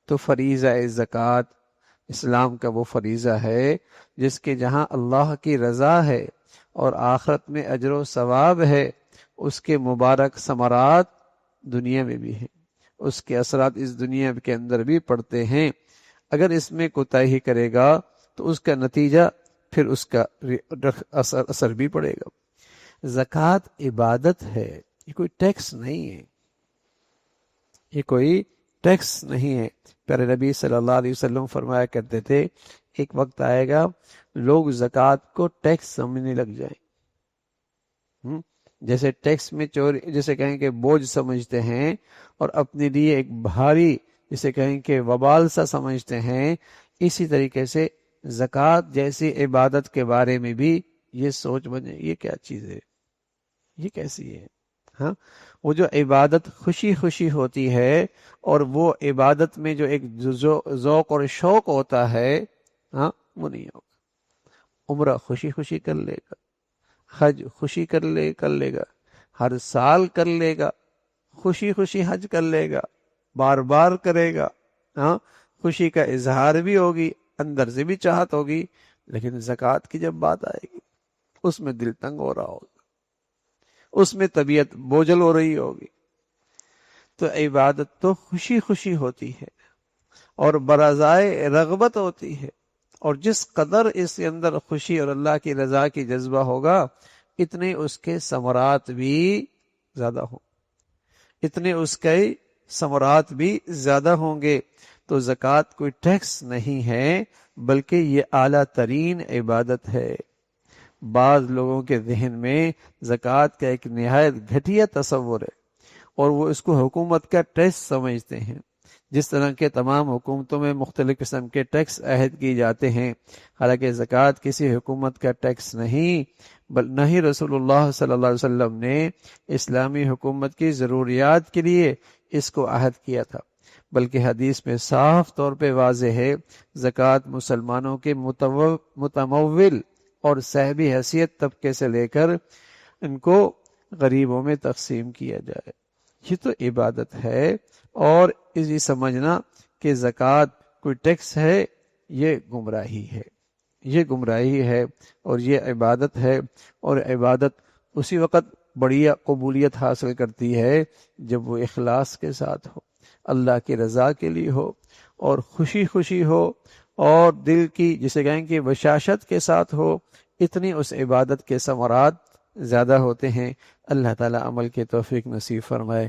تو فریضہ زکوٰۃ اسلام کا وہ فریضہ ہے جس کے جہاں اللہ کی رضا ہے اور آخرت میں اجر و ثواب ہے، اس کے مبارک ثمرات دنیا میں بھی ہیں، اس کے اثرات اس دنیا کے اندر بھی پڑتے ہیں۔ اگر اس میں کوتاہی کرے گا تو اس کا نتیجہ پھر اس کا اثر بھی پڑے گا۔ زکوٰۃ عبادت ہے، یہ کوئی ٹیکس نہیں ہے، یہ کوئی ٹیکس نہیں ہے۔ پیارے نبی صلی اللہ علیہ وسلم فرمایا کرتے تھے ایک وقت آئے گا لوگ زکوٰۃ کو ٹیکس سمجھنے لگ جائیں، جیسے ٹیکس میں چوری، جیسے کہیں کہ بوجھ سمجھتے ہیں اور اپنے لیے ایک بھاری، جسے کہیں کہ وبال سا سمجھتے ہیں، اسی طریقے سے زکوٰۃ جیسی عبادت کے بارے میں بھی یہ سوچ بنے، یہ کیا چیز ہے، یہ کیسی ہے؟ ہاں، وہ جو عبادت خوشی خوشی ہوتی ہے اور وہ عبادت میں جو ایک ذوق اور شوق ہوتا ہے، ہاں، وہ نہیں ہوگا۔ عمرہ خوشی خوشی کر لے گا، حج خوشی کر لے گا، ہر سال کر لے گا، خوشی خوشی حج کر لے گا، بار بار کرے گا، ہاں، خوشی کا اظہار بھی ہوگی، اندر سے بھی چاہت ہوگی، لیکن زکوٰۃ کی جب بات آئے گی اس میں دل تنگ ہو رہا ہوگا، اس میں طبیعت بوجھل ہو رہی ہوگی۔ تو عبادت تو خوشی خوشی ہوتی ہے اور برازائے رغبت ہوتی ہے، اور جس قدر اس کے اندر خوشی اور اللہ کی رضا کی جذبہ ہوگا اتنے اس کے ثمرات بھی زیادہ ہوں، اتنے اس کے ثمرات بھی زیادہ ہوں گے۔ تو زکوٰۃ کوئی ٹیکس نہیں ہے بلکہ یہ اعلیٰ ترین عبادت ہے۔ بعض لوگوں کے ذہن میں زکوٰۃ کا ایک نہایت گھٹیا تصور ہے اور وہ اس کو حکومت کا ٹیکس سمجھتے ہیں، جس طرح کے تمام حکومتوں میں مختلف قسم کے ٹیکس عائد کیے جاتے ہیں، حالانکہ زکوٰۃ کسی حکومت کا ٹیکس نہیں، نہ ہی رسول اللہ صلی اللہ علیہ وسلم نے اسلامی حکومت کی ضروریات کے لیے اس کو عہد کیا تھا، بلکہ حدیث میں صاف طور پہ واضح ہے زکوٰۃ مسلمانوں کے متمول اور صاحبی حیثیت طبقے سے لے کر ان کو غریبوں میں تقسیم کیا جائے۔ یہ تو عبادت ہے، اور یہ سمجھنا کہ زکوٰۃ کوئی ٹیکس ہے یہ گمراہی ہے، یہ گمراہی ہے، اور یہ عبادت ہے، اور عبادت اسی وقت بڑی قبولیت حاصل کرتی ہے جب وہ اخلاص کے ساتھ ہو، اللہ کی رضا کے لیے ہو، اور خوشی خوشی ہو، اور دل کی جسے کہیں کہ بشاشت کے ساتھ ہو، اتنی اس عبادت کے ثمرات زیادہ ہوتے ہیں۔ اللہ تعالیٰ عمل کے توفیق نصیب فرمائے۔